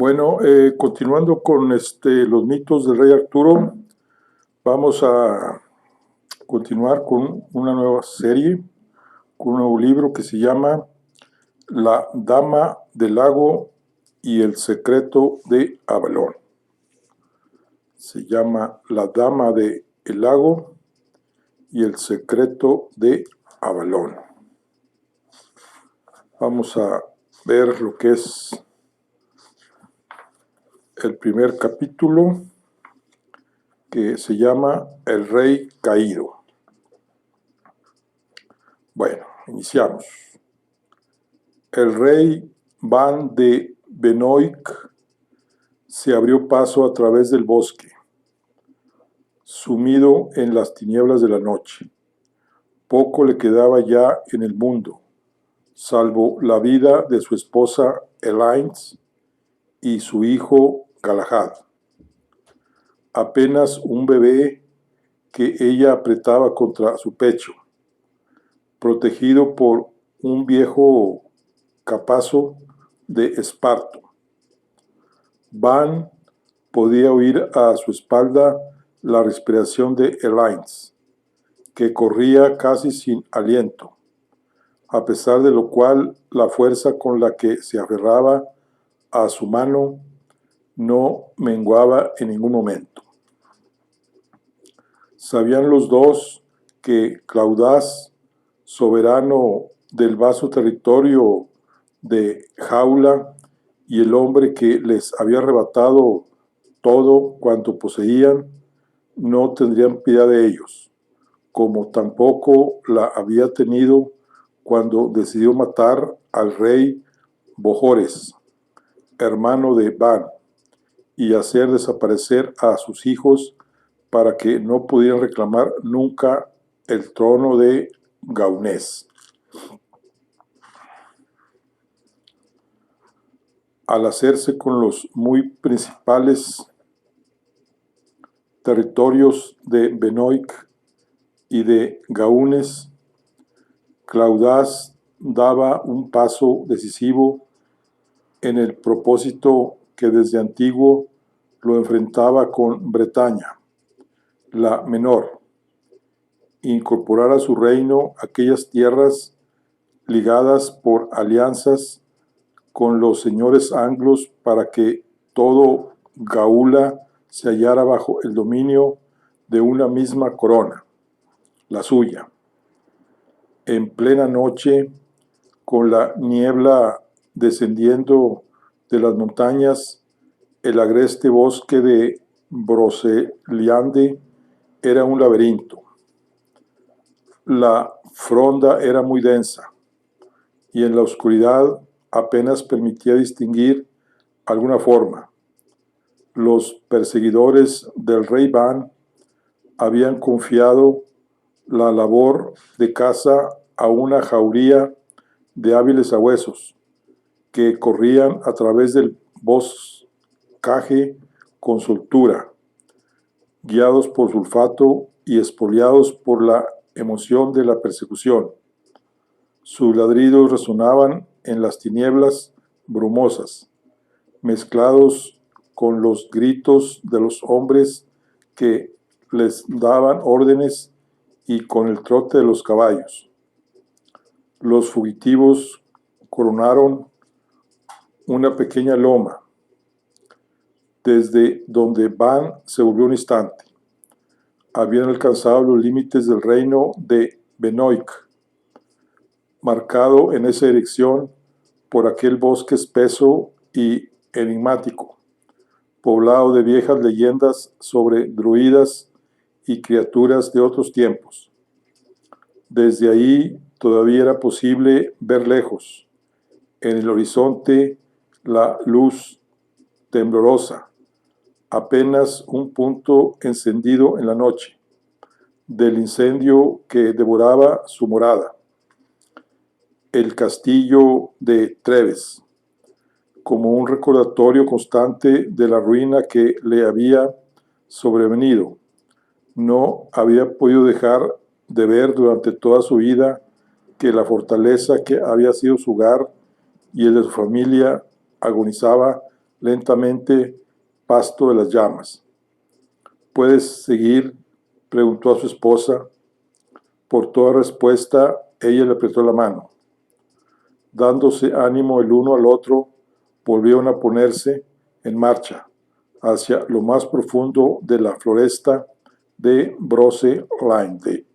Bueno, continuando con los mitos del rey Arturo, vamos a continuar con una nueva serie, con un nuevo libro que se llama La Dama del Lago y el Secreto de Avalón. Se llama La Dama del Lago y el Secreto de Avalón. Vamos a ver lo que es el primer capítulo, que se llama El Rey Caído. Bueno, iniciamos. El rey Ban de Benoic se abrió paso a través del bosque, sumido en las tinieblas de la noche. Poco le quedaba ya en el mundo, salvo la vida de su esposa Elaine y su hijo Galahad. Apenas un bebé que ella apretaba contra su pecho, protegido por un viejo capazo de esparto. Ban podía oír a su espalda la respiración de Elaine, que corría casi sin aliento, a pesar de lo cual la fuerza con la que se aferraba a su mano no menguaba en ningún momento. Sabían los dos que Claudas, soberano del vasto territorio de Jaula, y el hombre que les había arrebatado todo cuanto poseían, no tendrían piedad de ellos, como tampoco la había tenido cuando decidió matar al rey Bojores, hermano de Ban, y hacer desaparecer a sus hijos para que no pudieran reclamar nunca el trono de Gaunés. Al hacerse con los muy principales territorios de Benoic y de Gaunes, Claudas daba un paso decisivo en el propósito que desde antiguo lo enfrentaba con Bretaña, la menor, incorporar a su reino aquellas tierras ligadas por alianzas con los señores anglos para que todo Gaula se hallara bajo el dominio de una misma corona, la suya. En plena noche, con la niebla descendiendo de las montañas, el agreste bosque de Broceliande era un laberinto. La fronda era muy densa, y en la oscuridad apenas permitía distinguir alguna forma. Los perseguidores del rey Ban habían confiado la labor de caza a una jauría de hábiles sabuesos que corrían a través del boscaje con soltura, guiados por su olfato y espoliados por la emoción de la persecución. Sus ladridos resonaban en las tinieblas brumosas, mezclados con los gritos de los hombres que les daban órdenes y con el trote de los caballos. Los fugitivos coronaron una pequeña loma, desde donde Ban se volvió un instante. Habían alcanzado los límites del reino de Benoic, marcado en esa dirección por aquel bosque espeso y enigmático, poblado de viejas leyendas sobre druidas y criaturas de otros tiempos. Desde ahí todavía era posible ver lejos, en el horizonte, la luz temblorosa, apenas un punto encendido en la noche, del incendio que devoraba su morada, el castillo de Treves, como un recordatorio constante de la ruina que le había sobrevenido. No había podido dejar de ver durante toda su vida que la fortaleza que había sido su hogar y el de su familia agonizaba lentamente pasto de las llamas. ¿Puedes seguir?, preguntó a su esposa. Por toda respuesta, ella le apretó la mano. Dándose ánimo el uno al otro, volvieron a ponerse en marcha hacia lo más profundo de la floresta de Broselinde.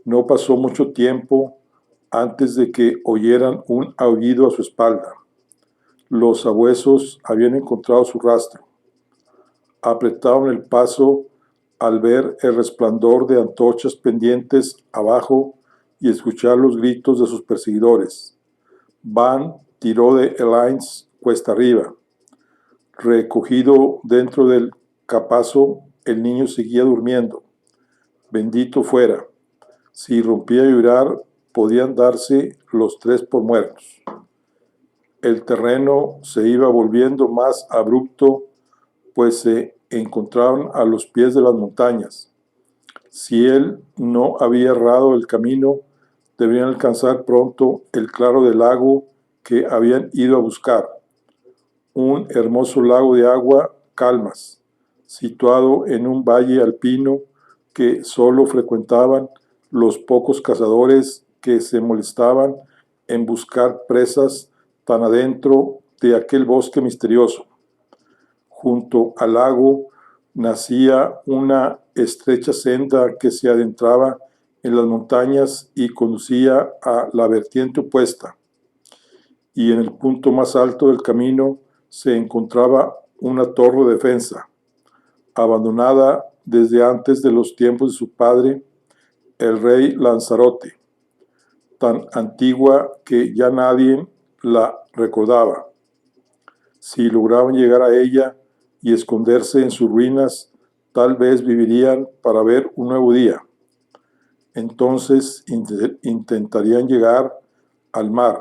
No pasó mucho tiempo antes de que oyeran un aullido a su espalda. Los sabuesos habían encontrado su rastro. Apretaron el paso al ver el resplandor de antorchas pendientes abajo y escuchar los gritos de sus perseguidores. Van tiró de Elaine cuesta arriba. Recogido dentro del capazo, el niño seguía durmiendo. Bendito fuera. Si irrumpía a llorar, podían darse los tres por muertos. El terreno se iba volviendo más abrupto, pues se encontraban a los pies de las montañas. Si él no había errado el camino, deberían alcanzar pronto el claro del lago que habían ido a buscar. Un hermoso lago de agua calmas, situado en un valle alpino que solo frecuentaban los pocos cazadores que se molestaban en buscar presas tan adentro de aquel bosque misterioso. Junto al lago nacía una estrecha senda que se adentraba en las montañas y conducía a la vertiente opuesta. Y en el punto más alto del camino se encontraba una torre de defensa, abandonada desde antes de los tiempos de su padre, el rey Lanzarote, tan antigua que ya nadie la recordaba. Si lograban llegar a ella y esconderse en sus ruinas, tal vez vivirían para ver un nuevo día. Entonces intentarían llegar al mar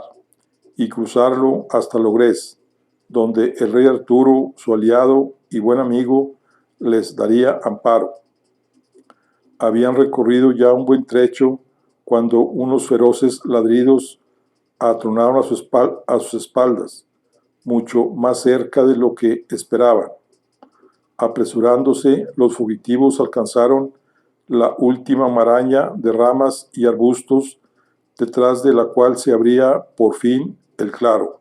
y cruzarlo hasta Logres, donde el rey Arturo, su aliado y buen amigo, les daría amparo. Habían recorrido ya un buen trecho cuando unos feroces ladridos atronaron a sus espaldas, mucho más cerca de lo que esperaban. Apresurándose, los fugitivos alcanzaron la última maraña de ramas y arbustos, detrás de la cual se abría por fin el claro.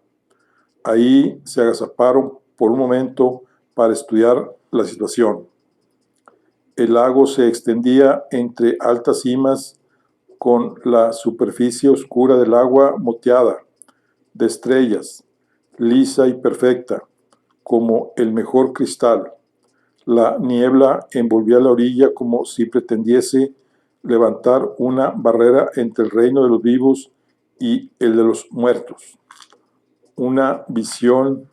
Ahí se agazaparon por un momento para estudiar la situación. El lago se extendía entre altas cimas, con la superficie oscura del agua moteada de estrellas, lisa y perfecta, como el mejor cristal. La niebla envolvía la orilla como si pretendiese levantar una barrera entre el reino de los vivos y el de los muertos. Una visión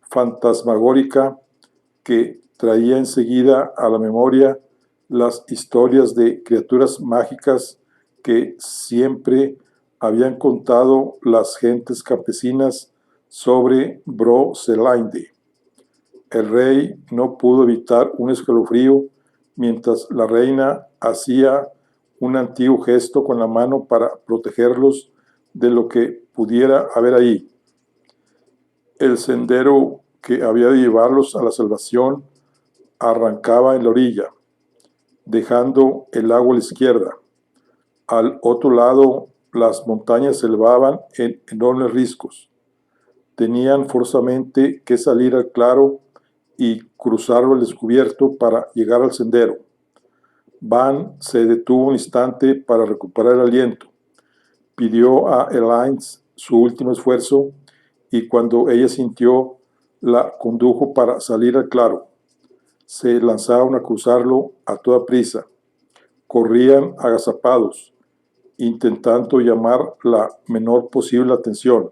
fantasmagórica que traía enseguida a la memoria las historias de criaturas mágicas que siempre habían contado las gentes campesinas sobre Broselinde. El rey no pudo evitar un escalofrío mientras la reina hacía un antiguo gesto con la mano para protegerlos de lo que pudiera haber ahí. El sendero que había de llevarlos a la salvación arrancaba en la orilla, dejando el lago a la izquierda. Al otro lado, las montañas se elevaban en enormes riscos. Tenían forzosamente que salir al claro y cruzarlo al descubierto para llegar al sendero. Van se detuvo un instante para recuperar el aliento. Pidió a Elaine su último esfuerzo y cuando ella sintió, la condujo para salir al claro. Se lanzaron a cruzarlo a toda prisa. Corrían agazapados, intentando llamar la menor posible atención.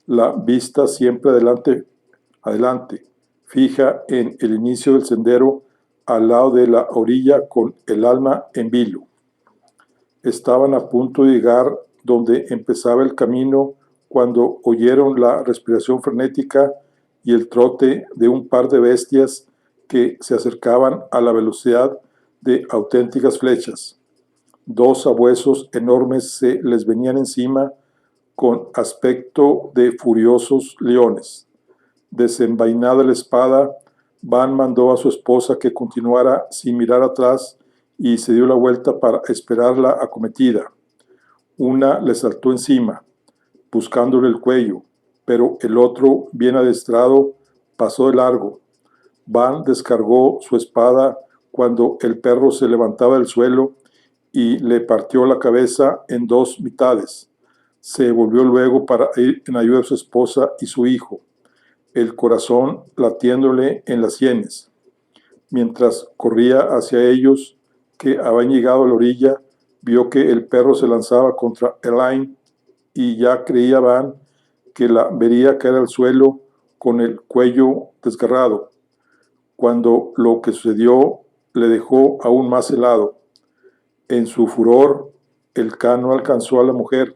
La vista siempre adelante, fija en el inicio del sendero, al lado de la orilla, con el alma en vilo. Estaban a punto de llegar donde empezaba el camino cuando oyeron la respiración frenética y el trote de un par de bestias que se acercaban a la velocidad de auténticas flechas. Dos sabuesos enormes se les venían encima, con aspecto de furiosos leones. Desenvainada la espada, Van mandó a su esposa que continuara sin mirar atrás y se dio la vuelta para esperar la acometida. Una le saltó encima, buscándole el cuello, pero el otro, bien adestrado, pasó de largo. Van descargó su espada cuando el perro se levantaba del suelo y le partió la cabeza en dos mitades. Se volvió luego para ir en ayuda de su esposa y su hijo, el corazón latiéndole en las sienes. Mientras corría hacia ellos, que habían llegado a la orilla, vio que el perro se lanzaba contra Elaine y ya creía Van que la vería caer al suelo con el cuello desgarrado, cuando lo que sucedió le dejó aún más helado. En su furor, el can no alcanzó a la mujer,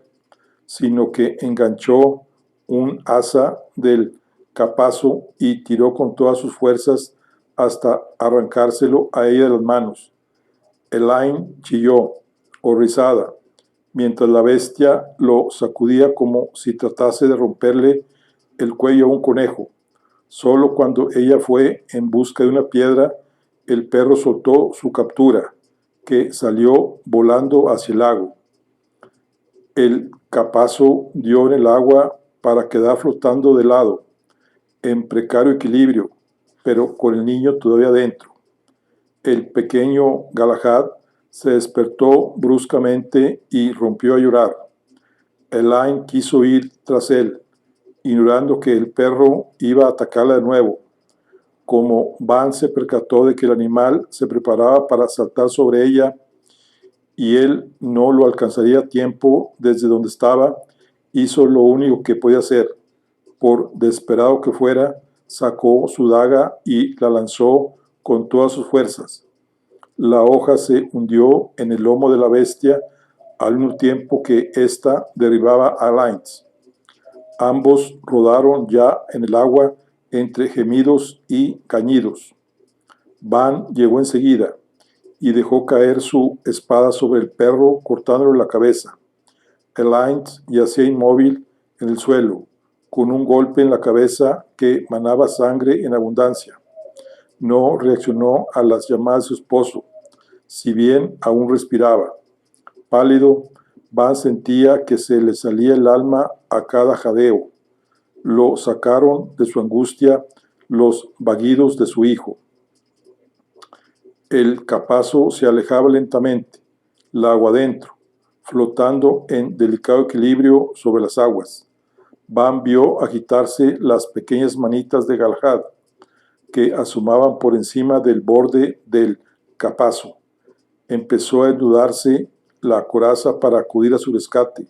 sino que enganchó un asa del capazo y tiró con todas sus fuerzas hasta arrancárselo a ella de las manos. Elaine chilló, horrorizada, mientras la bestia lo sacudía como si tratase de romperle el cuello a un conejo. Solo cuando ella fue en busca de una piedra, el perro soltó su captura, que salió volando hacia el lago. El capazo dio en el agua para quedar flotando de lado, en precario equilibrio, pero con el niño todavía dentro. El pequeño Galahad se despertó bruscamente y rompió a llorar. Elaine quiso ir tras él, ignorando que el perro iba a atacarla de nuevo. Como Van se percató de que el animal se preparaba para saltar sobre ella y él no lo alcanzaría a tiempo desde donde estaba, hizo lo único que podía hacer. Por desesperado que fuera, sacó su daga y la lanzó con todas sus fuerzas. La hoja se hundió en el lomo de la bestia al mismo tiempo que ésta derribaba a Lines. Ambos rodaron ya en el agua entre gemidos y cañidos. Van llegó enseguida y dejó caer su espada sobre el perro, cortándole la cabeza. Elaine yacía inmóvil en el suelo, con un golpe en la cabeza que manaba sangre en abundancia. No reaccionó a las llamadas de su esposo, si bien aún respiraba. Pálido, Van sentía que se le salía el alma a cada jadeo. Lo sacaron de su angustia los vagidos de su hijo. El capazo se alejaba lentamente, la agua adentro, flotando en delicado equilibrio sobre las aguas. Van vio agitarse las pequeñas manitas de Galahad, que asomaban por encima del borde del capazo. Empezó a desnudarse la coraza para acudir a su rescate.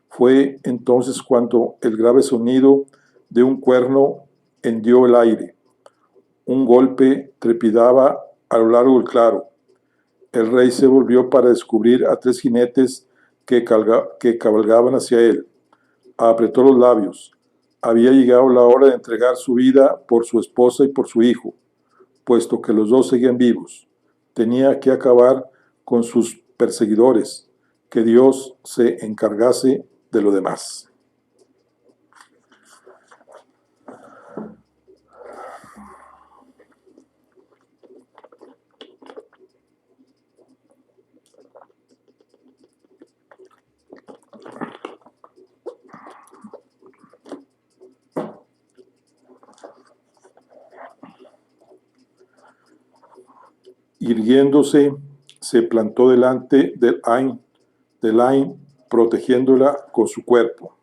Fue entonces cuando el grave sonido de un cuerno hendió el aire. Un golpe trepidaba a lo largo del claro. El rey se volvió para descubrir a tres jinetes que cabalgaban hacia él. Apretó los labios. Había llegado la hora de entregar su vida por su esposa y por su hijo, puesto que los dos seguían vivos. Tenía que acabar con sus perseguidores, que Dios se encargase de lo demás. Irguiéndose, se plantó delante de Elaine, protegiéndola con su cuerpo.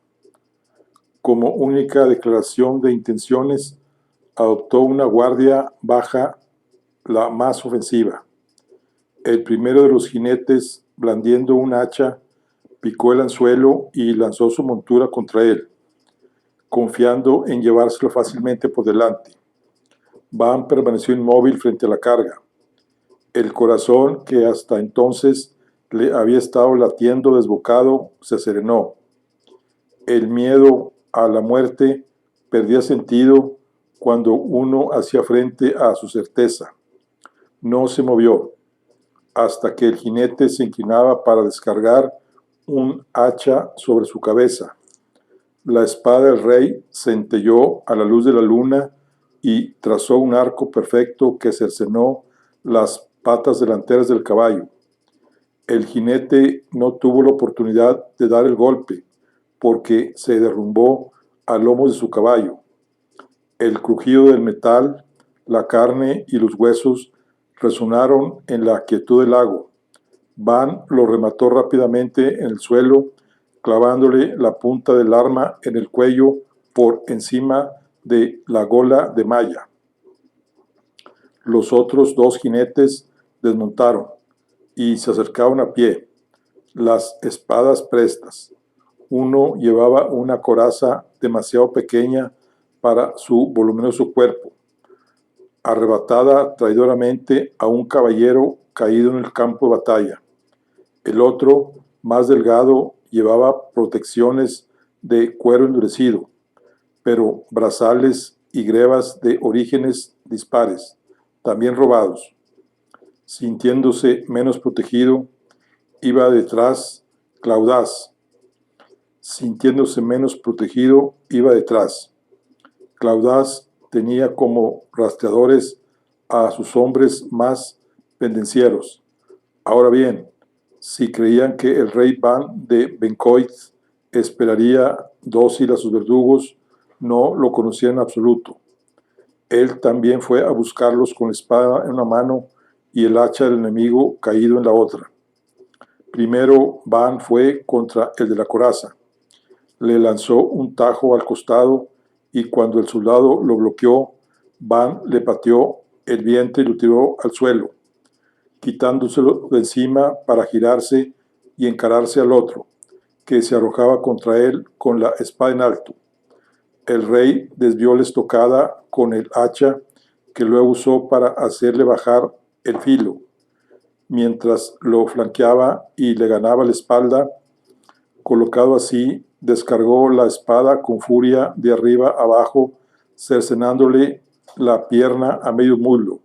Como única declaración de intenciones, adoptó una guardia baja, la más ofensiva. El primero de los jinetes, blandiendo un hacha, picó el anzuelo y lanzó su montura contra él, confiando en llevárselo fácilmente por delante. Van permaneció inmóvil frente a la carga. El corazón, que hasta entonces le había estado latiendo desbocado, se serenó. El miedo a la muerte perdía sentido cuando uno hacía frente a su certeza. No se movió hasta que el jinete se inclinaba para descargar un hacha sobre su cabeza. La espada del rey centelleó a la luz de la luna y trazó un arco perfecto que cercenó las patas delanteras del caballo. El jinete no tuvo la oportunidad de dar el golpe, porque se derrumbó a lomos de su caballo. El crujido del metal, la carne y los huesos resonaron en la quietud del lago. Van lo remató rápidamente en el suelo, clavándole la punta del arma en el cuello por encima de la gola de malla. Los otros dos jinetes desmontaron y se acercaron a pie, las espadas prestas. Uno llevaba una coraza demasiado pequeña para su voluminoso cuerpo, arrebatada traidoramente a un caballero caído en el campo de batalla. El otro, más delgado, llevaba protecciones de cuero endurecido, pero brazales y grebas de orígenes dispares, también robados. Sintiéndose menos protegido, iba detrás Claudaz. Sintiéndose menos protegido, iba detrás. Claudaz tenía como rastreadores a sus hombres más pendencieros. Ahora bien, si creían que el rey Ban de Bencoit esperaría dócil a sus verdugos, no lo conocían en absoluto. Él también fue a buscarlos con la espada en una mano y el hacha del enemigo caído en la otra. Primero Ban fue contra el de la coraza. Le lanzó un tajo al costado y cuando el soldado lo bloqueó, Ban le pateó el vientre y lo tiró al suelo, quitándoselo de encima para girarse y encararse al otro, que se arrojaba contra él con la espada en alto. El rey desvió la estocada con el hacha, que luego usó para hacerle bajar el filo. Mientras lo flanqueaba y le ganaba la espalda, colocado así, descargó la espada con furia de arriba abajo, cercenándole la pierna a medio muslo.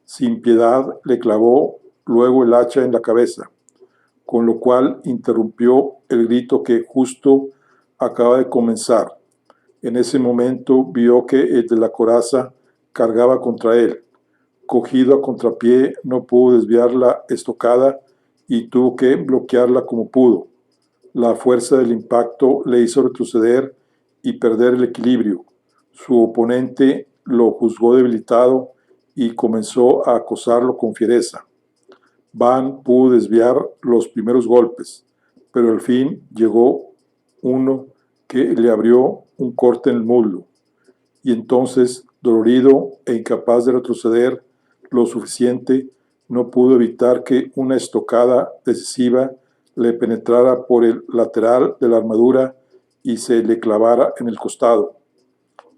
Sin piedad le clavó luego el hacha en la cabeza, con lo cual interrumpió el grito que justo acaba de comenzar. En ese momento vio que el de la coraza cargaba contra él. Cogido a contrapié, no pudo desviar la estocada y tuvo que bloquearla como pudo. La fuerza del impacto le hizo retroceder y perder el equilibrio. Su oponente lo juzgó debilitado y comenzó a acosarlo con fiereza. Ban pudo desviar los primeros golpes, pero al fin llegó uno que le abrió un corte en el muslo, y entonces, dolorido e incapaz de retroceder lo suficiente, no pudo evitar que una estocada decisiva le penetrara por el lateral de la armadura y se le clavara en el costado.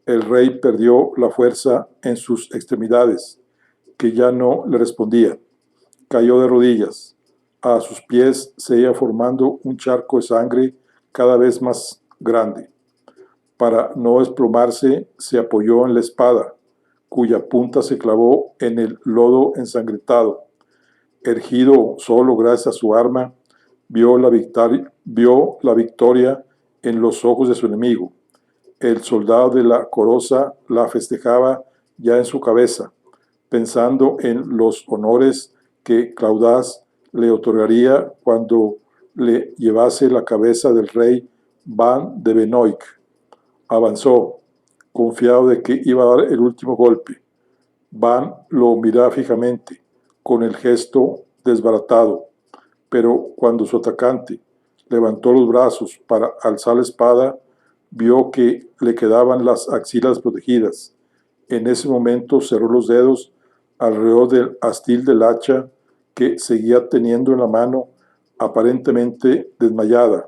El rey perdió la fuerza en sus extremidades, que ya no le respondían. Cayó de rodillas. A sus pies se iba formando un charco de sangre cada vez más grande. Para no desplomarse, se apoyó en la espada, cuya punta se clavó en el lodo ensangrentado. Ergido solo gracias a su arma, vio la victoria en los ojos de su enemigo. El soldado de la coraza la festejaba ya en su cabeza, pensando en los honores que Claudaz le otorgaría cuando le llevase la cabeza del rey Ban de Benoit. Avanzó, confiado de que iba a dar el último golpe. Ban lo miraba fijamente, con el gesto desbaratado, pero cuando su atacante levantó los brazos para alzar la espada, vio que le quedaban las axilas protegidas. En ese momento cerró los dedos alrededor del astil del hacha que seguía teniendo en la mano, aparentemente desmayada,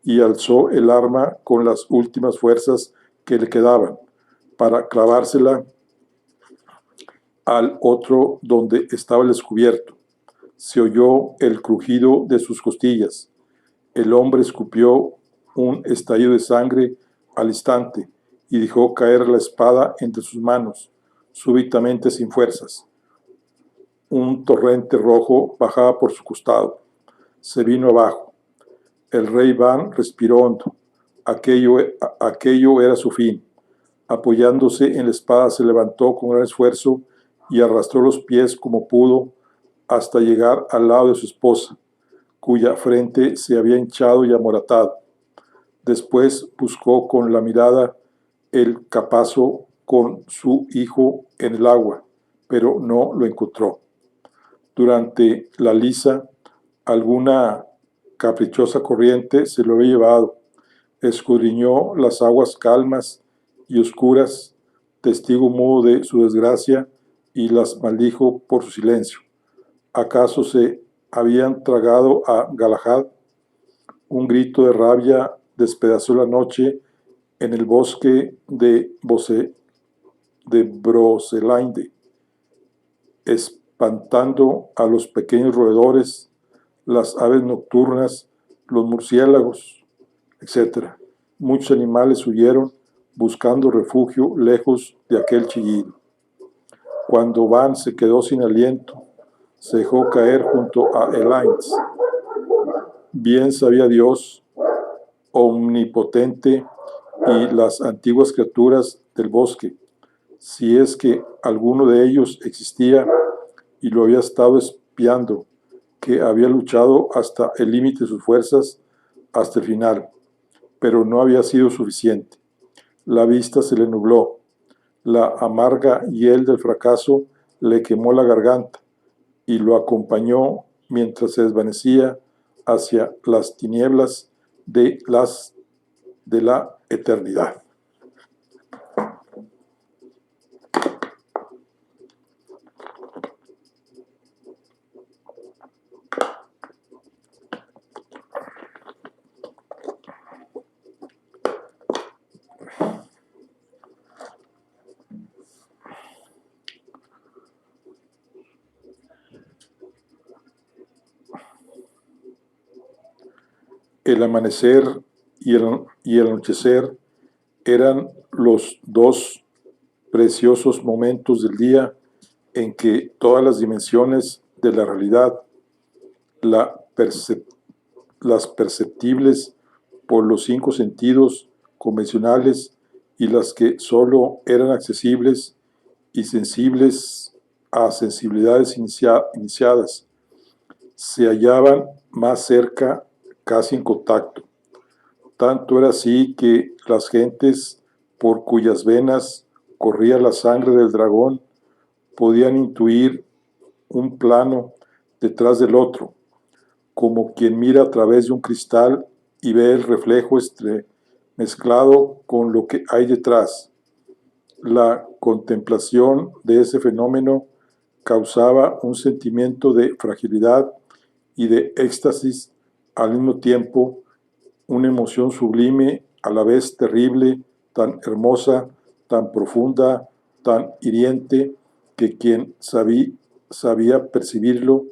y alzó el arma con las últimas fuerzas que le quedaban, para clavársela al otro donde estaba el descubierto. Se oyó el crujido de sus costillas. El hombre escupió un estallido de sangre al instante y dejó caer la espada entre sus manos, súbitamente sin fuerzas. Un torrente rojo bajaba por su costado. Se vino abajo. El rey Ban respiró hondo. aquello era su fin. Apoyándose en la espada, se levantó con gran esfuerzo y arrastró los pies como pudo hasta llegar al lado de su esposa, cuya frente se había hinchado y amoratado. Después buscó con la mirada el capazo con su hijo en el agua, pero no lo encontró. Durante la lisa, alguna caprichosa corriente se lo había llevado. Escudriñó las aguas calmas y oscuras, testigo mudo de su desgracia, y las maldijo por su silencio. ¿Acaso se habían tragado a Galahad? Un grito de rabia despedazó la noche en el bosque de Broceliande, espantando a los pequeños roedores, las aves nocturnas, los murciélagos, etc. Muchos animales huyeron buscando refugio lejos de aquel chillido. Cuando Van se quedó sin aliento, se dejó caer junto a Elaine. Bien sabía Dios omnipotente y las antiguas criaturas del bosque, si es que alguno de ellos existía y lo había estado espiando, que había luchado hasta el límite de sus fuerzas, hasta el final, pero no había sido suficiente. La vista se le nubló, la amarga hiel del fracaso le quemó la garganta y lo acompañó mientras se desvanecía hacia las tinieblas de la eternidad. El amanecer y el anochecer eran los dos preciosos momentos del día en que todas las dimensiones de la realidad, las perceptibles por los 5 sentidos convencionales y las que sólo eran accesibles y sensibles a sensibilidades iniciadas, se hallaban más cerca, casi en contacto. Tanto era así que las gentes por cuyas venas corría la sangre del dragón podían intuir un plano detrás del otro, como quien mira a través de un cristal y ve el reflejo mezclado con lo que hay detrás. La contemplación de ese fenómeno causaba un sentimiento de fragilidad y de éxtasis al mismo tiempo, una emoción sublime, a la vez terrible, tan hermosa, tan profunda, tan hiriente, que quien sabía percibirlo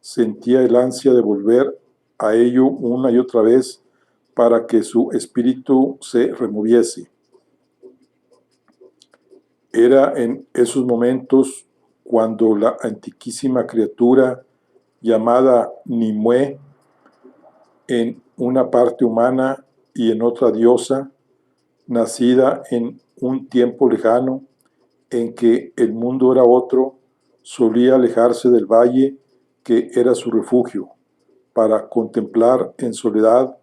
sentía el ansia de volver a ello una y otra vez para que su espíritu se removiese. Era en esos momentos cuando la antiquísima criatura llamada Nimue, en una parte humana y en otra diosa, nacida en un tiempo lejano en que el mundo era otro, solía alejarse del valle que era su refugio, para contemplar en soledad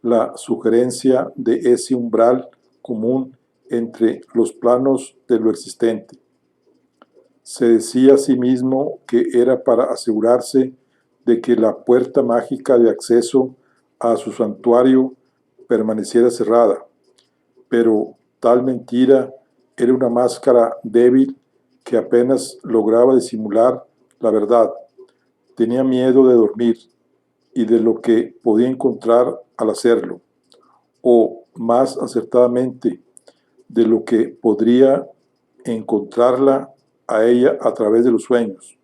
la sugerencia de ese umbral común entre los planos de lo existente. Se decía a sí mismo que era para asegurarse de que la puerta mágica de acceso a su santuario permaneciera cerrada, pero tal mentira era una máscara débil que apenas lograba disimular la verdad. Tenía miedo de dormir y de lo que podía encontrar al hacerlo, o más acertadamente, de lo que podría encontrarla a ella a través de los sueños.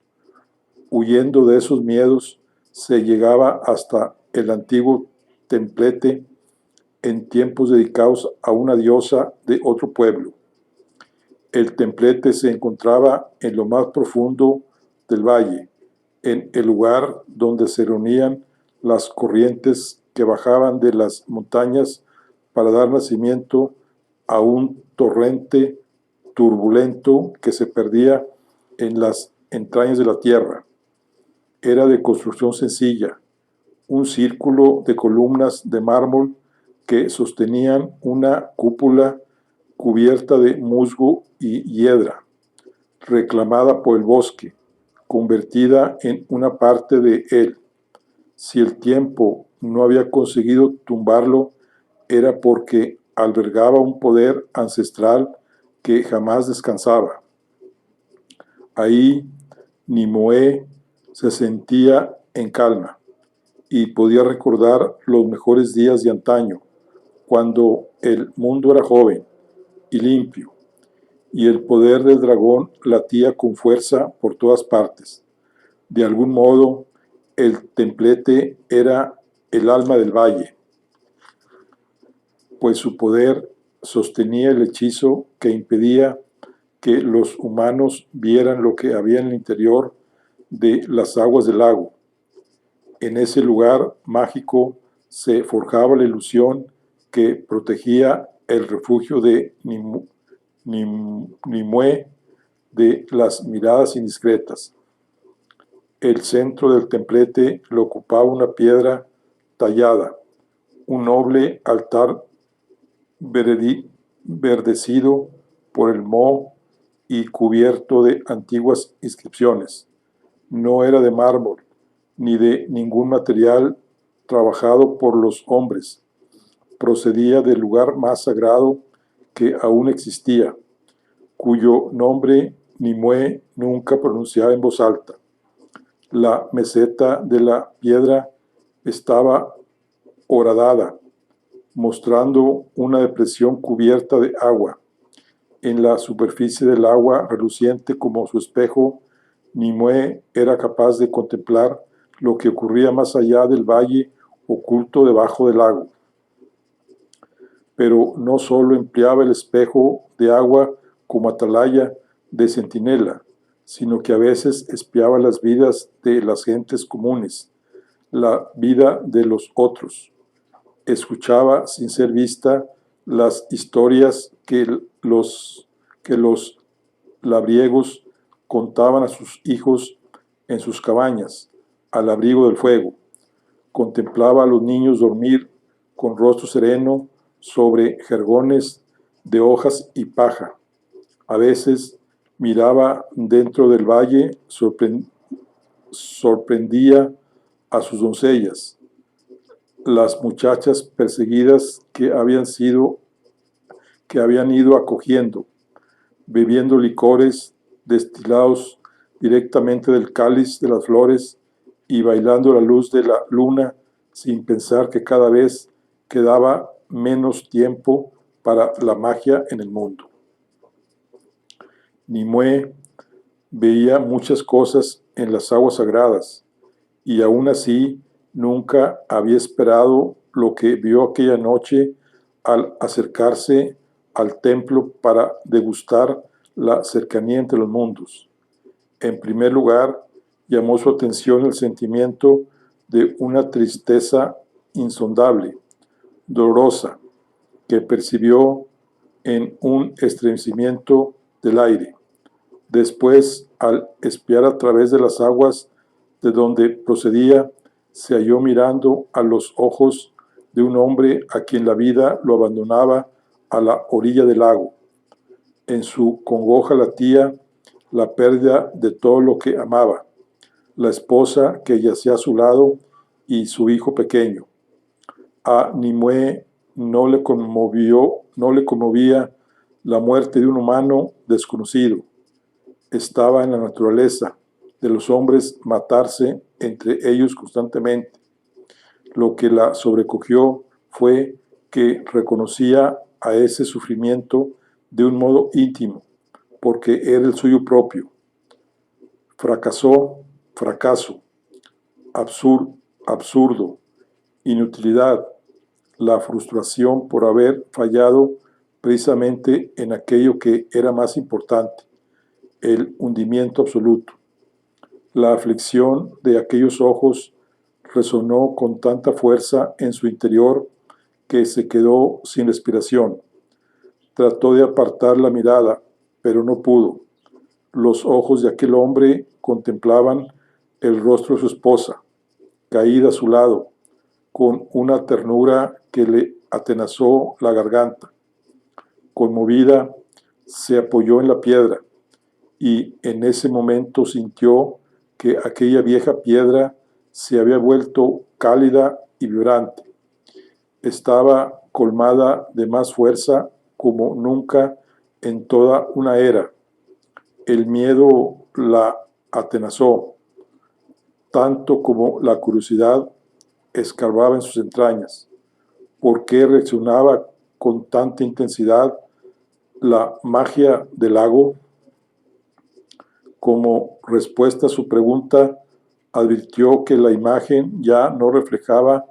Huyendo de esos miedos, se llegaba hasta el antiguo templete en tiempos dedicados a una diosa de otro pueblo. El templete se encontraba en lo más profundo del valle, en el lugar donde se reunían las corrientes que bajaban de las montañas para dar nacimiento a un torrente turbulento que se perdía en las entrañas de la tierra. Era de construcción sencilla, un círculo de columnas de mármol que sostenían una cúpula cubierta de musgo y hiedra, reclamada por el bosque, convertida en una parte de él. Si el tiempo no había conseguido tumbarlo, era porque albergaba un poder ancestral que jamás descansaba. Ahí Nimue se sentía en calma y podía recordar los mejores días de antaño, cuando el mundo era joven y limpio, y el poder del dragón latía con fuerza por todas partes. De algún modo, el templete era el alma del valle, pues su poder sostenía el hechizo que impedía que los humanos vieran lo que había en el interior de las aguas del lago. En ese lugar mágico se forjaba la ilusión que protegía el refugio de Nimue de las miradas indiscretas. El centro del templete lo ocupaba una piedra tallada, un noble altar verdecido por el moho y cubierto de antiguas inscripciones. No era de mármol, ni de ningún material trabajado por los hombres. Procedía del lugar más sagrado que aún existía, cuyo nombre Nimue nunca pronunciaba en voz alta. La meseta de la piedra estaba horadada, mostrando una depresión cubierta de agua. En la superficie del agua, reluciente como su espejo, Nimue era capaz de contemplar lo que ocurría más allá del valle oculto debajo del lago. Pero no solo empleaba el espejo de agua como atalaya de centinela, sino que a veces espiaba las vidas de las gentes comunes, la vida de los otros. Escuchaba sin ser vista las historias que los labriegos contaban a sus hijos en sus cabañas, al abrigo del fuego. Contemplaba a los niños dormir con rostro sereno sobre jergones de hojas y paja. A veces miraba dentro del valle, sorprendía a sus doncellas, las muchachas perseguidas que habían ido acogiendo, bebiendo licores destilados directamente del cáliz de las flores y bailando a la luz de la luna, sin pensar que cada vez quedaba menos tiempo para la magia en el mundo. Nimue veía muchas cosas en las aguas sagradas, y aún así nunca había esperado lo que vio aquella noche al acercarse al templo para degustar la cercanía entre los mundos. En primer lugar, llamó su atención el sentimiento de una tristeza insondable, dolorosa, que percibió en un estremecimiento del aire. Después, al espiar a través de las aguas de donde procedía, se halló mirando a los ojos de un hombre a quien la vida lo abandonaba a la orilla del lago. En su congoja latía la pérdida de todo lo que amaba, la esposa que yacía a su lado y su hijo pequeño. A Nimue no le conmovía la muerte de un humano desconocido. Estaba en la naturaleza de los hombres matarse entre ellos constantemente. Lo que la sobrecogió fue que reconocía a ese sufrimiento de un modo íntimo, porque era el suyo propio. Fracaso, absurdo, inutilidad, la frustración por haber fallado precisamente en aquello que era más importante, el hundimiento absoluto. La aflicción de aquellos ojos resonó con tanta fuerza en su interior que se quedó sin respiración. Trató de apartar la mirada, pero no pudo. Los ojos de aquel hombre contemplaban el rostro de su esposa, caída a su lado, con una ternura que le atenazó la garganta. Conmovida, se apoyó en la piedra y en ese momento sintió que aquella vieja piedra se había vuelto cálida y vibrante. Estaba colmada de más fuerza como nunca en toda una era. El miedo la atenazó, tanto como la curiosidad escarbaba en sus entrañas. ¿Por qué reaccionaba con tanta intensidad la magia del lago? Como respuesta a su pregunta, advirtió que la imagen ya no reflejaba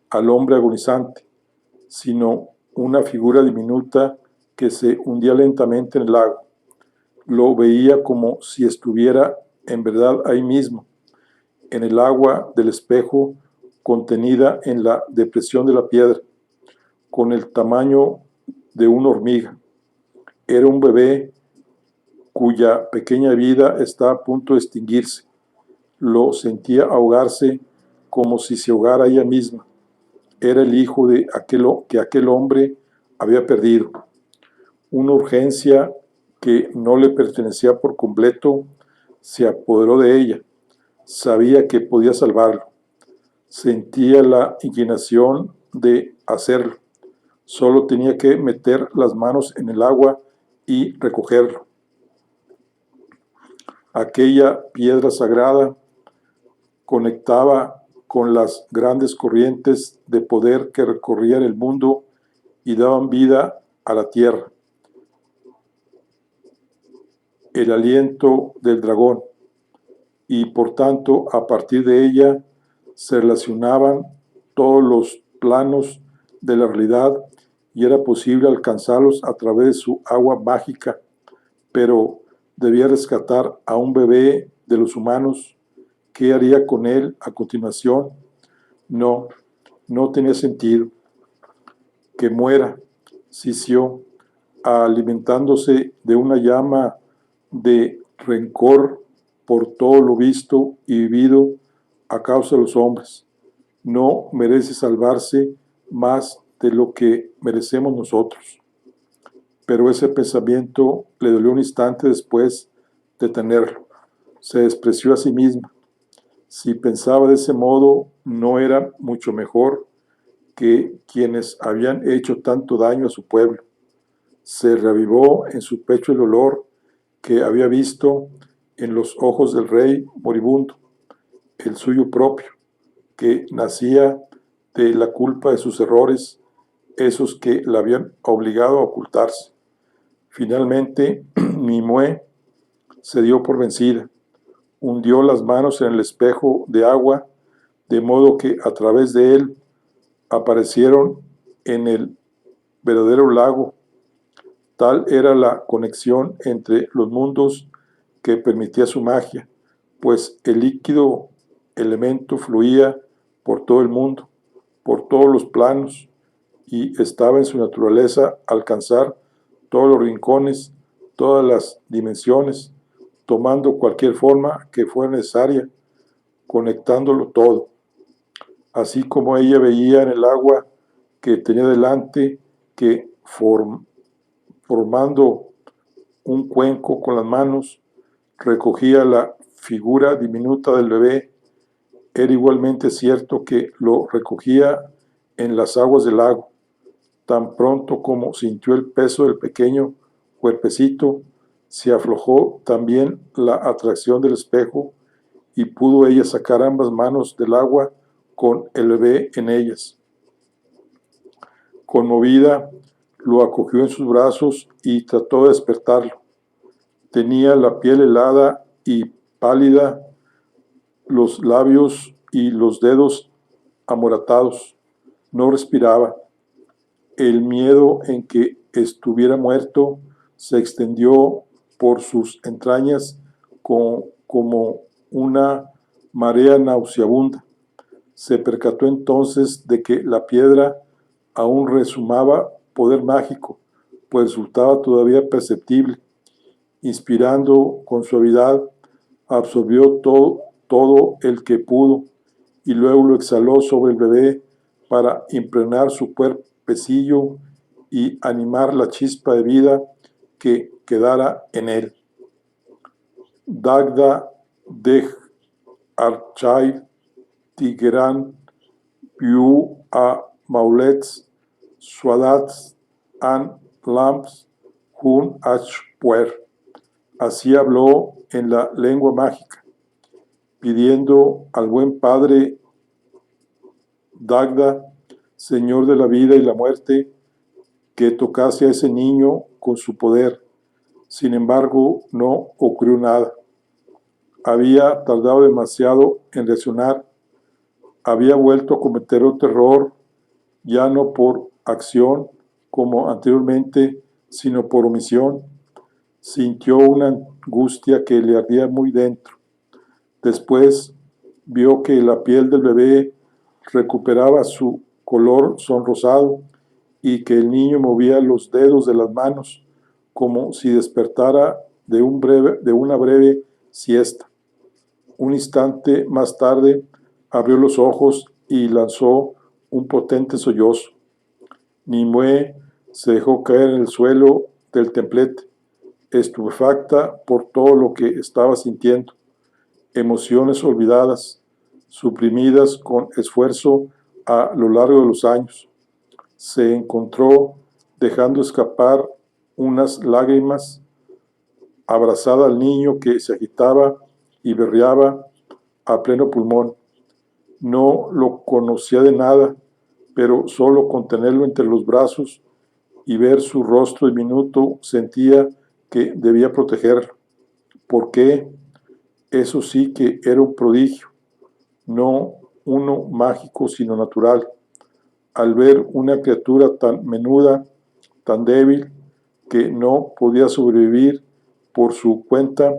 al hombre agonizante, sino una figura diminuta que se hundía lentamente en el lago. Lo veía como si estuviera en verdad ahí mismo, en el agua del espejo contenida en la depresión de la piedra, con el tamaño de una hormiga. Era un bebé cuya pequeña vida estaba a punto de extinguirse. Lo sentía ahogarse como si se ahogara ella misma. Era el hijo de aquel hombre había perdido. Una urgencia que no le pertenecía por completo se apoderó de ella. Sabía que podía salvarlo. Sentía la inclinación de hacerlo. Solo tenía que meter las manos en el agua y recogerlo. Aquella piedra sagrada conectaba con las grandes corrientes de poder que recorrían el mundo y daban vida a la tierra. El aliento del dragón, y por tanto a partir de ella se relacionaban todos los planos de la realidad y era posible alcanzarlos a través de su agua mágica, pero debía rescatar a un bebé de los humanos. ¿Qué haría con él a continuación? No, no tenía sentido. Que muera, sisió, alimentándose de una llama de rencor por todo lo visto y vivido a causa de los hombres. No merece salvarse más de lo que merecemos nosotros. Pero ese pensamiento le dolió un instante después de tenerlo. Se despreció a sí misma. Si pensaba de ese modo, no era mucho mejor que quienes habían hecho tanto daño a su pueblo. Se reavivó en su pecho el dolor que había visto en los ojos del rey moribundo, el suyo propio, que nacía de la culpa de sus errores, esos que la habían obligado a ocultarse. Finalmente, Nimue se dio por vencida, hundió las manos en el espejo de agua, de modo que a través de él aparecieron en el verdadero lago. Tal era la conexión entre los mundos que permitía su magia, pues el líquido elemento fluía por todo el mundo, por todos los planos, y estaba en su naturaleza alcanzar todos los rincones, todas las dimensiones, tomando cualquier forma que fuera necesaria, conectándolo todo. Así como ella veía en el agua que tenía delante, que formando un cuenco con las manos, recogía la figura diminuta del bebé, era igualmente cierto que lo recogía en las aguas del lago. Tan pronto como sintió el peso del pequeño cuerpecito, se aflojó también la atracción del espejo y pudo ella sacar ambas manos del agua con el bebé en ellas. Conmovida, lo acogió en sus brazos y trató de despertarlo. Tenía la piel helada y pálida, los labios y los dedos amoratados. No respiraba. El miedo en que estuviera muerto se extendió por sus entrañas como una marea nauseabunda. Se percató entonces de que la piedra aún resumaba poder mágico, pues resultaba todavía perceptible. Inspirando con suavidad, absorbió todo el que pudo y luego lo exhaló sobre el bebé para impregnar su cuerpecillo y animar la chispa de vida que quedara en él. Dagda deh archai tigran piu a maulets suadats an lamps hun achpuer. Así habló en la lengua mágica, pidiendo al buen padre Dagda, señor de la vida y la muerte, que tocase a ese niño con su poder. Sin embargo, no ocurrió nada. Había tardado demasiado en reaccionar. Había vuelto a cometer otro error, ya no por acción como anteriormente, sino por omisión. Sintió una angustia que le ardía muy dentro. Después vio que la piel del bebé recuperaba su color sonrosado y que el niño movía los dedos de las manos como si despertara de una breve siesta. Un instante más tarde abrió los ojos y lanzó un potente sollozo. Nimue se dejó caer en el suelo del templete, estupefacta por todo lo que estaba sintiendo. Emociones olvidadas, suprimidas con esfuerzo a lo largo de los años. Se encontró dejando escapar unas lágrimas, abrazada al niño que se agitaba y berreaba a pleno pulmón. No lo conocía de nada, pero solo con tenerlo entre los brazos y ver su rostro diminuto sentía que debía protegerlo. ¿Por qué? Eso sí que era un prodigio, no uno mágico sino natural. Al ver una criatura tan menuda, tan débil, que no podía sobrevivir por su cuenta,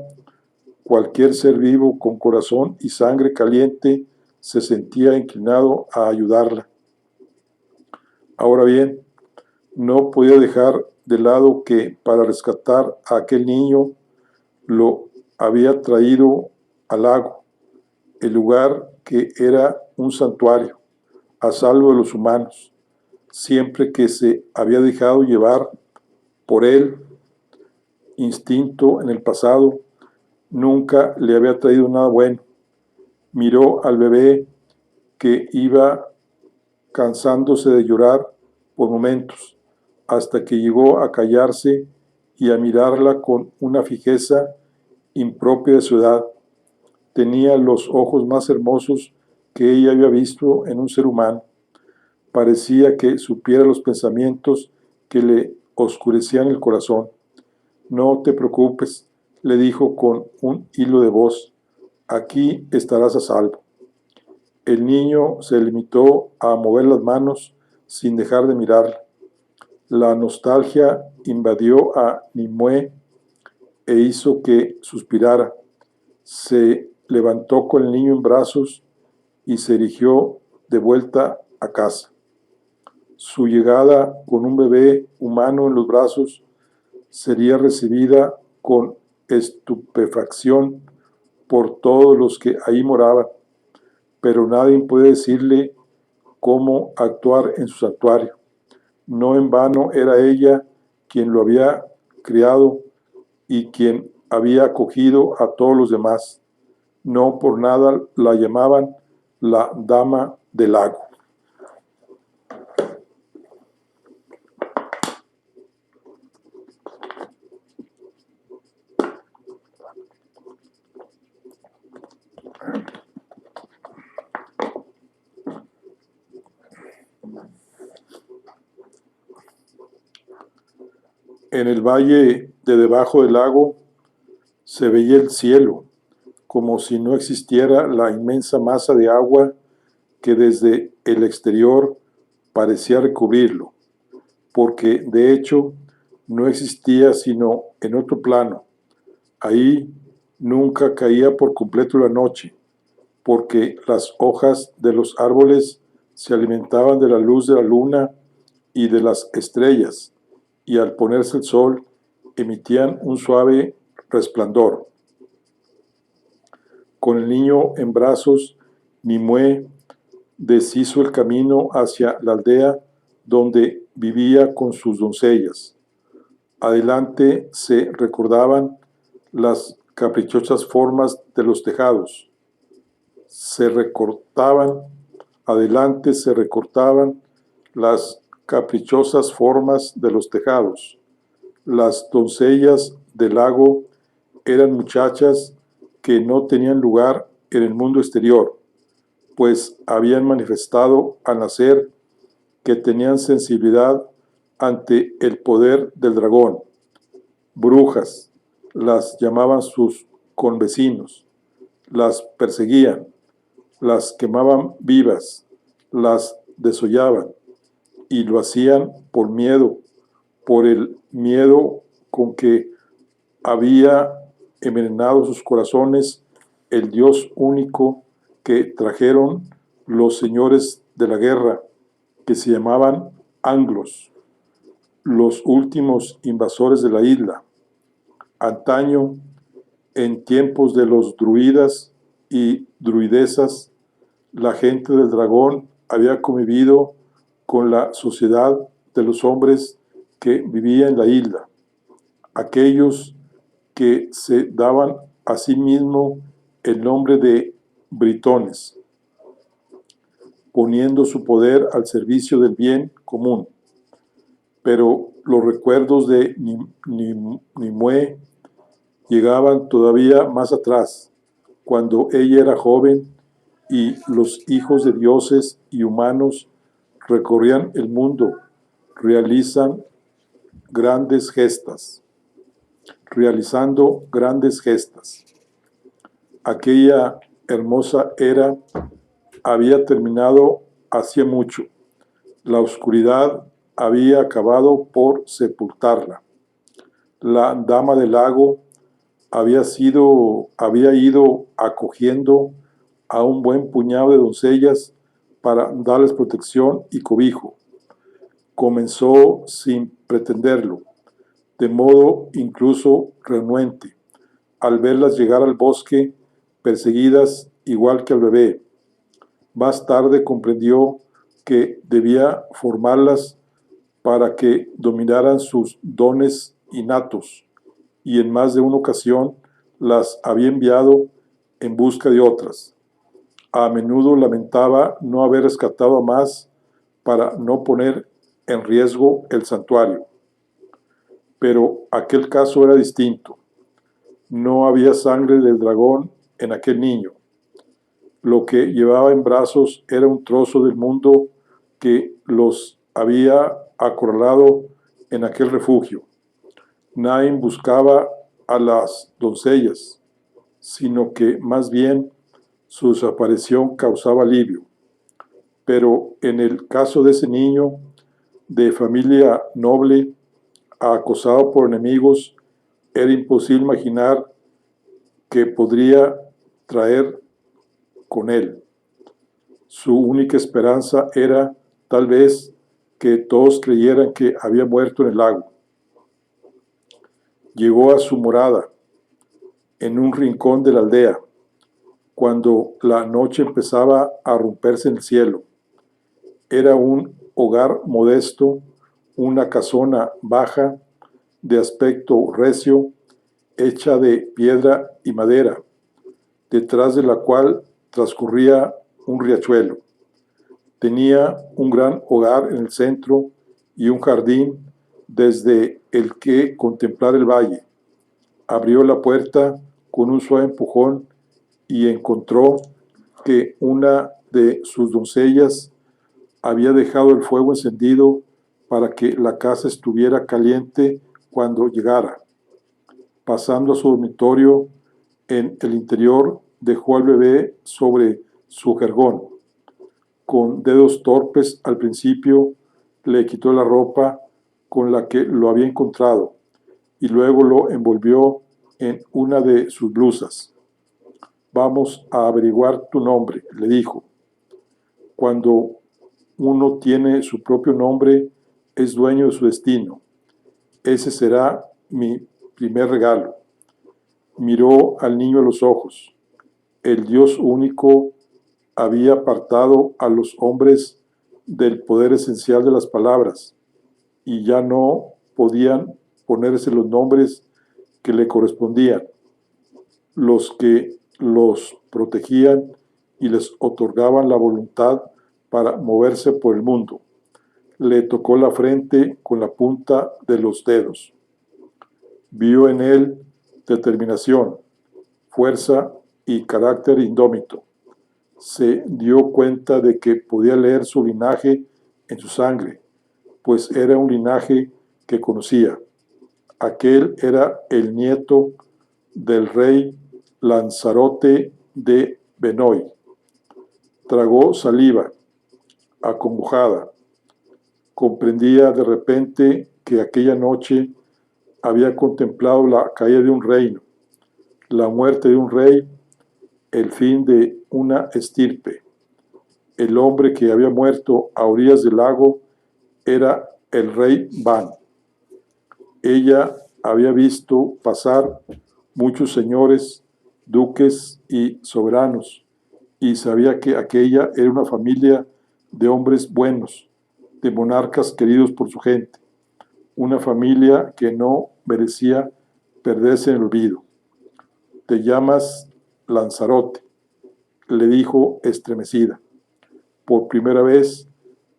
cualquier ser vivo con corazón y sangre caliente se sentía inclinado a ayudarla. Ahora bien, no podía dejar de lado que para rescatar a aquel niño lo había traído al lago, el lugar que era un santuario, a salvo de los humanos, siempre que se había dejado llevar por el instinto en el pasado, nunca le había traído nada bueno. Miró al bebé que iba cansándose de llorar por momentos, hasta que llegó a callarse y a mirarla con una fijeza impropia de su edad. Tenía los ojos más hermosos que ella había visto en un ser humano. Parecía que supiera los pensamientos que le oscurecían el corazón. No te preocupes, le dijo con un hilo de voz. Aquí estarás a salvo. El niño se limitó a mover las manos sin dejar de mirarla. La nostalgia invadió a Nimue e hizo que suspirara. Se levantó con el niño en brazos y se dirigió de vuelta a casa. Su llegada con un bebé humano en los brazos sería recibida con estupefacción por todos los que ahí moraban, pero nadie puede decirle cómo actuar en su santuario. No en vano era ella quien lo había criado y quien había acogido a todos los demás. No por nada la llamaban la Dama del Lago. En el valle de debajo del lago se veía el cielo, como si no existiera la inmensa masa de agua que desde el exterior parecía recubrirlo, porque de hecho no existía sino en otro plano. Ahí nunca caía por completo la noche, porque las hojas de los árboles se alimentaban de la luz de la luna y de las estrellas, y al ponerse el sol emitían un suave resplandor. Con el niño en brazos, Nimue deshizo el camino hacia la aldea donde vivía con sus doncellas. Adelante se recordaban las caprichosas formas de los tejados. Adelante se recortaban las caprichosas formas de los tejados. Las doncellas del lago eran muchachas que no tenían lugar en el mundo exterior, pues habían manifestado al nacer que tenían sensibilidad ante el poder del dragón. Brujas las llamaban sus convecinos, las perseguían, las quemaban vivas, las desollaban, y lo hacían por el miedo con que había envenenado sus corazones el Dios único que trajeron los señores de la guerra, que se llamaban anglos, los últimos invasores de la isla. Antaño, en tiempos de los druidas y druidesas, la gente del dragón había convivido con la sociedad de los hombres que vivían en la isla, aquellos que se daban a sí mismos el nombre de britones, poniendo su poder al servicio del bien común. Pero los recuerdos de Nimue llegaban todavía más atrás, cuando ella era joven y los hijos de dioses y humanos recorrían el mundo, realizando grandes gestas. Aquella hermosa era había terminado hacía mucho. La oscuridad había acabado por sepultarla. La dama del lago había ido acogiendo a un buen puñado de doncellas para darles protección y cobijo. Comenzó sin pretenderlo, de modo incluso renuente, al verlas llegar al bosque perseguidas igual que al bebé. Más tarde comprendió que debía formarlas para que dominaran sus dones innatos, y en más de una ocasión las había enviado en busca de otras. A menudo lamentaba no haber rescatado a más para no poner en riesgo el santuario. Pero aquel caso era distinto. No había sangre del dragón en aquel niño. Lo que llevaba en brazos era un trozo del mundo que los había acorralado en aquel refugio. Nadie buscaba a las doncellas, sino que más bien su desaparición causaba alivio. Pero en el caso de ese niño, de familia noble, acosado por enemigos, era imposible imaginar que podría traer con él. Su única esperanza era, tal vez, que todos creyeran que había muerto en el lago. Llegó a su morada, en un rincón de la aldea, cuando la noche empezaba a romperse en el cielo. Era un hogar modesto, una casona baja, de aspecto recio, hecha de piedra y madera, detrás de la cual transcurría un riachuelo. Tenía un gran hogar en el centro y un jardín desde el que contemplar el valle. Abrió la puerta con un suave empujón y encontró que una de sus doncellas había dejado el fuego encendido para que la casa estuviera caliente cuando llegara. Pasando a su dormitorio, en el interior dejó al bebé sobre su jergón. Con dedos torpes al principio le quitó la ropa con la que lo había encontrado y luego lo envolvió en una de sus blusas. «Vamos a averiguar tu nombre», le dijo. Cuando uno tiene su propio nombre, es dueño de su destino. Ese será mi primer regalo. Miró al niño a los ojos. El Dios único había apartado a los hombres del poder esencial de las palabras y ya no podían ponerse los nombres que le correspondían, los que los protegían y les otorgaban la voluntad para moverse por el mundo. Le tocó la frente con la punta de los dedos. Vio en él determinación, fuerza y carácter indómito. Se dio cuenta de que podía leer su linaje en su sangre, pues era un linaje que conocía. Aquel era el nieto del rey Lanzarote de Benoy. Tragó saliva, acongojada. Comprendía de repente que aquella noche había contemplado la caída de un reino, la muerte de un rey, el fin de una estirpe. El hombre que había muerto a orillas del lago era el rey Ban. Ella había visto pasar muchos señores, duques y soberanos, y sabía que aquella era una familia de hombres buenos, de monarcas queridos por su gente, una familia que no merecía perderse en el olvido. «Te llamas Lanzarote», le dijo estremecida. Por primera vez,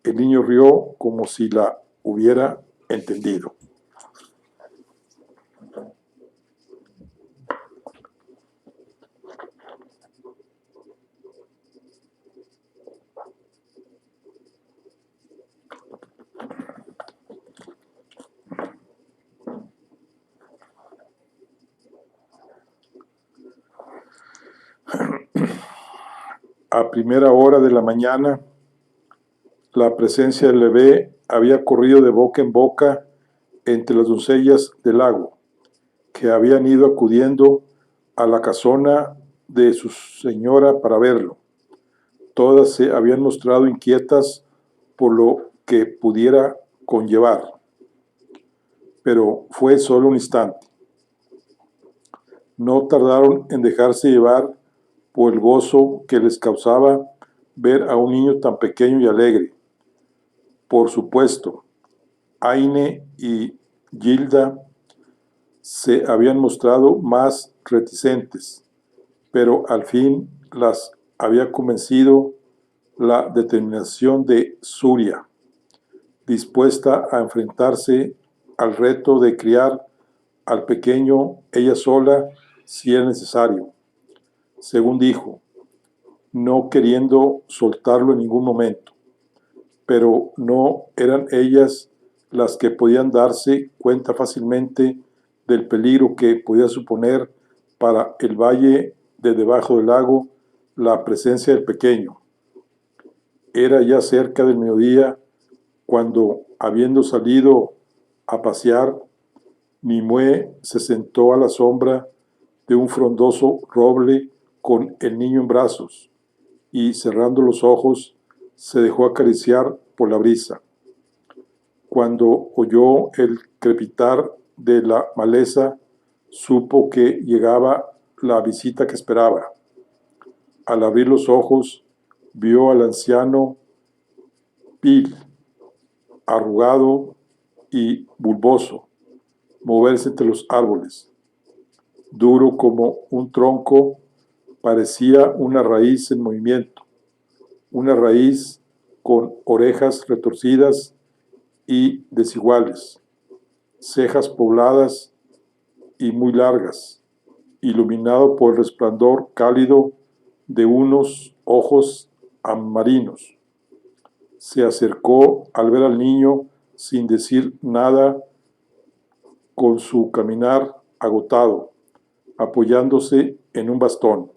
el niño rió como si la hubiera entendido. A primera hora de la mañana, la presencia del bebé había corrido de boca en boca entre las doncellas del lago, que habían ido acudiendo a la casona de su señora para verlo. Todas se habían mostrado inquietas por lo que pudiera conllevar, pero fue solo un instante. No tardaron en dejarse llevar por el gozo que les causaba ver a un niño tan pequeño y alegre. Por supuesto, Aine y Gilda se habían mostrado más reticentes, pero al fin las había convencido la determinación de Surya, dispuesta a enfrentarse al reto de criar al pequeño ella sola si era necesario, según dijo, no queriendo soltarlo en ningún momento. Pero no eran ellas las que podían darse cuenta fácilmente del peligro que podía suponer para el valle de debajo del lago la presencia del pequeño. Era ya cerca del mediodía cuando, habiendo salido a pasear, Nimue se sentó a la sombra de un frondoso roble con el niño en brazos y, cerrando los ojos, se dejó acariciar por la brisa. Cuando oyó el crepitar de la maleza, supo que llegaba la visita que esperaba. Al abrir los ojos, vio al anciano Pil, arrugado y bulboso, moverse entre los árboles. Duro como un tronco, parecía una raíz en movimiento, una raíz con orejas retorcidas y desiguales, cejas pobladas y muy largas, iluminado por el resplandor cálido de unos ojos amarinos. Se acercó al ver al niño sin decir nada, con su caminar agotado, apoyándose en un bastón.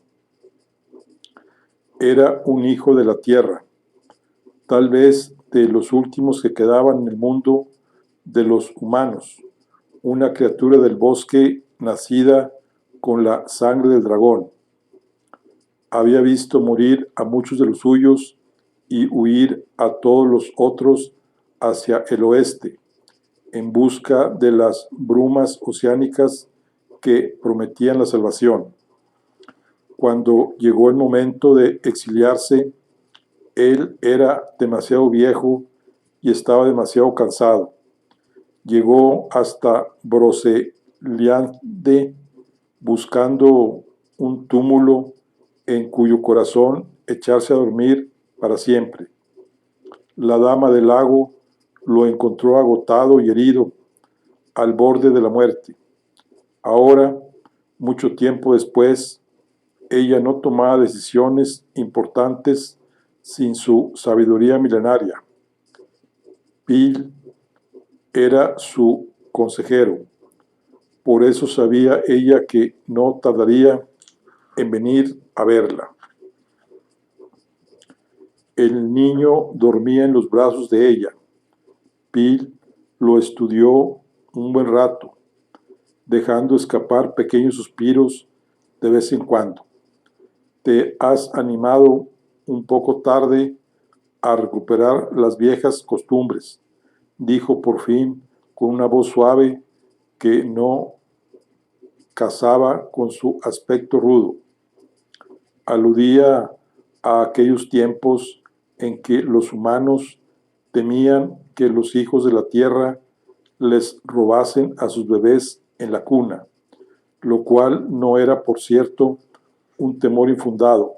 Era un hijo de la tierra, tal vez de los últimos que quedaban en el mundo de los humanos, una criatura del bosque nacida con la sangre del dragón. Había visto morir a muchos de los suyos y huir a todos los otros hacia el oeste, en busca de las brumas oceánicas que prometían la salvación. Cuando llegó el momento de exiliarse, él era demasiado viejo y estaba demasiado cansado. Llegó hasta Broceliande buscando un túmulo en cuyo corazón echarse a dormir para siempre. La dama del lago lo encontró agotado y herido, al borde de la muerte. Ahora, mucho tiempo después, ella no tomaba decisiones importantes sin su sabiduría milenaria. Bill era su consejero. Por eso sabía ella que no tardaría en venir a verla. El niño dormía en los brazos de ella. Bill lo estudió un buen rato, dejando escapar pequeños suspiros de vez en cuando. Te has animado un poco tarde a recuperar las viejas costumbres, dijo por fin con una voz suave que no casaba con su aspecto rudo. Aludía a aquellos tiempos en que los humanos temían que los hijos de la tierra les robasen a sus bebés en la cuna, lo cual no era, por cierto, un temor infundado,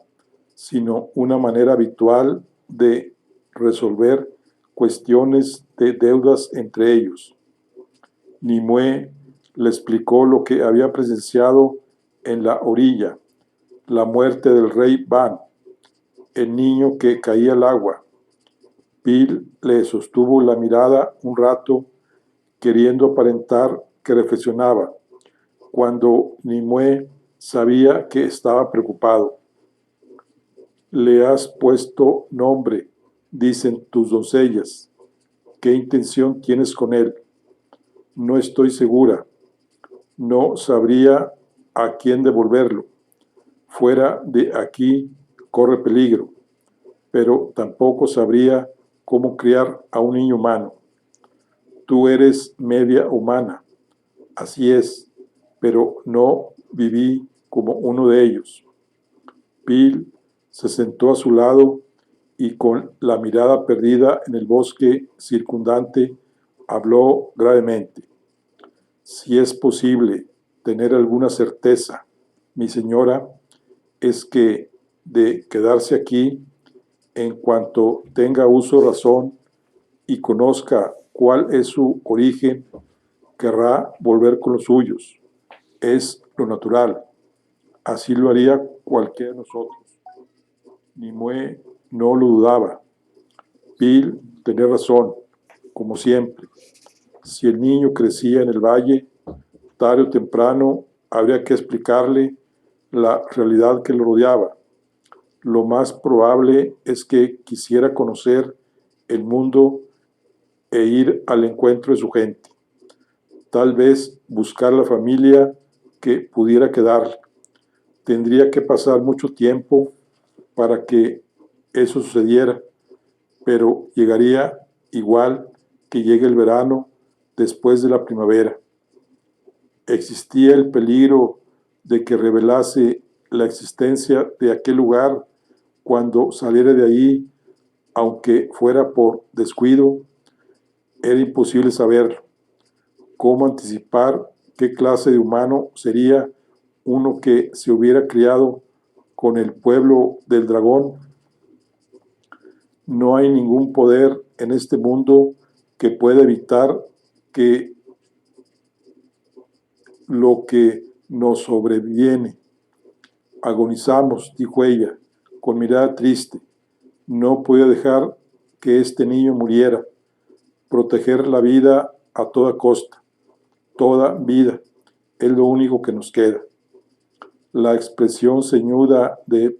sino una manera habitual de resolver cuestiones de deudas entre ellos. Nimue le explicó lo que había presenciado en la orilla, la muerte del rey Ban, el niño que caía al agua. Bill le sostuvo la mirada un rato, queriendo aparentar que reflexionaba, cuando Nimue sabía que estaba preocupado. Le has puesto nombre, dicen tus doncellas. ¿Qué intención tienes con él? No estoy segura. No sabría a quién devolverlo. Fuera de aquí corre peligro, pero tampoco sabría cómo criar a un niño humano. Tú eres media humana, así es, pero no viví como uno de ellos. Bill se sentó a su lado y con la mirada perdida en el bosque circundante habló gravemente. Si es posible tener alguna certeza, mi señora, es que de quedarse aquí, en cuanto tenga uso razón y conozca cuál es su origen, querrá volver con los suyos. Es lo natural. Así lo haría cualquiera de nosotros. Nimue no lo dudaba. Bill tenía razón, como siempre. Si el niño crecía en el valle, tarde o temprano habría que explicarle la realidad que lo rodeaba. Lo más probable es que quisiera conocer el mundo e ir al encuentro de su gente. Tal vez buscar la familia que pudiera quedarle. Tendría que pasar mucho tiempo para que eso sucediera, pero llegaría igual que llegue el verano después de la primavera. Existía el peligro de que revelase la existencia de aquel lugar cuando saliera de ahí, aunque fuera por descuido. Era imposible saberlo. ¿Cómo anticipar qué clase de humano sería uno que se hubiera criado con el pueblo del dragón? No hay ningún poder en este mundo que pueda evitar que lo que nos sobreviene. Agonizamos, dijo ella, con mirada triste. No podía dejar que este niño muriera. Proteger la vida a toda costa. Toda vida es lo único que nos queda. La expresión ceñuda de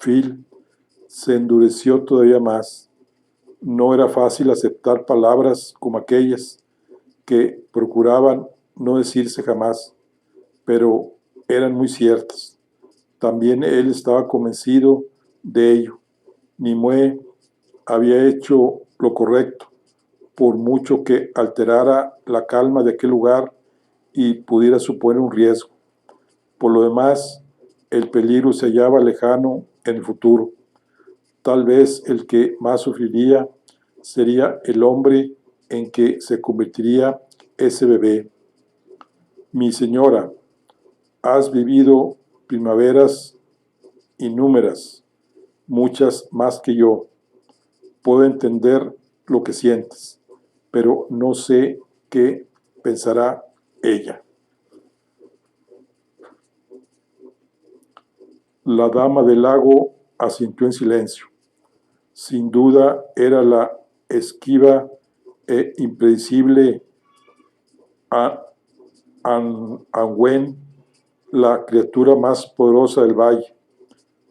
Phil se endureció todavía más. No era fácil aceptar palabras como aquellas que procuraban no decirse jamás, pero eran muy ciertas. También él estaba convencido de ello. Nimue había hecho lo correcto, por mucho que alterara la calma de aquel lugar y pudiera suponer un riesgo. Por lo demás, el peligro se hallaba lejano en el futuro. Tal vez el que más sufriría sería el hombre en que se convertiría ese bebé. Mi señora, has vivido primaveras innúmeras, muchas más que yo. Puedo entender lo que sientes, pero no sé qué pensará ella. La dama del lago asintió en silencio. Sin duda era la esquiva e impredecible Anwen, la criatura más poderosa del valle,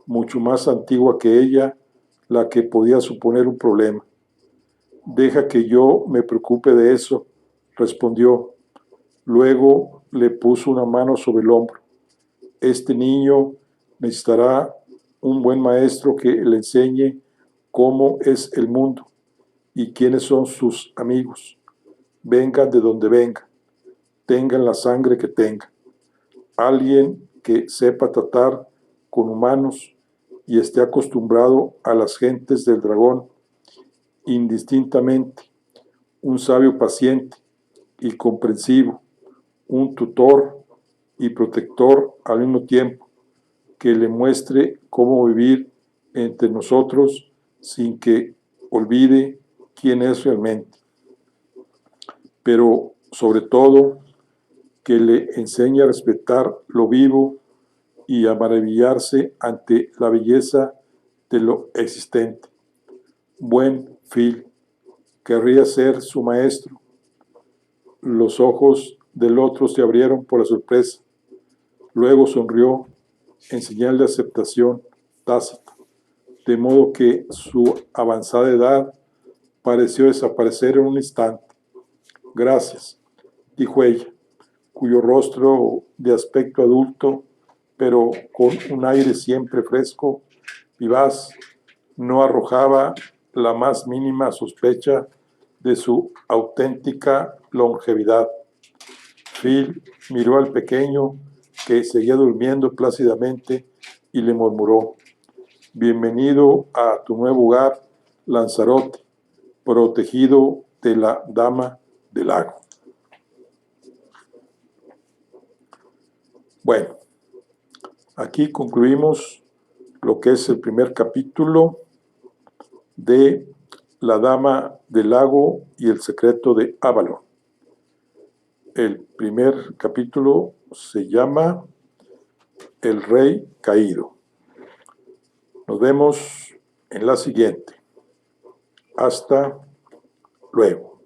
mucho más antigua que ella, la que podía suponer un problema. Deja que yo me preocupe de eso, respondió. Luego le puso una mano sobre el hombro. Este niño necesitará un buen maestro que le enseñe cómo es el mundo y quiénes son sus amigos. Vengan de donde vengan, tengan la sangre que tengan. Alguien que sepa tratar con humanos y esté acostumbrado a las gentes del dragón indistintamente, un sabio paciente y comprensivo, un tutor y protector al mismo tiempo, que le muestre cómo vivir entre nosotros sin que olvide quién es realmente. Pero sobre todo, que le enseñe a respetar lo vivo y a maravillarse ante la belleza de lo existente. Buen Phil, querría ser su maestro. Los ojos del otro se abrieron por la sorpresa. Luego sonrió en señal de aceptación tácita, de modo que su avanzada edad pareció desaparecer en un instante. Gracias, dijo ella, cuyo rostro de aspecto adulto, pero con un aire siempre fresco, vivaz, no arrojaba la más mínima sospecha de su auténtica longevidad. Phil miró al pequeño que seguía durmiendo plácidamente y le murmuró: bienvenido a tu nuevo hogar, Lanzarote, protegido de la Dama del Lago. Bueno, aquí concluimos lo que es el primer capítulo de La Dama del Lago y el secreto de Avalon. El primer capítulo se llama El Rey Caído. Nos vemos en la siguiente. Hasta luego.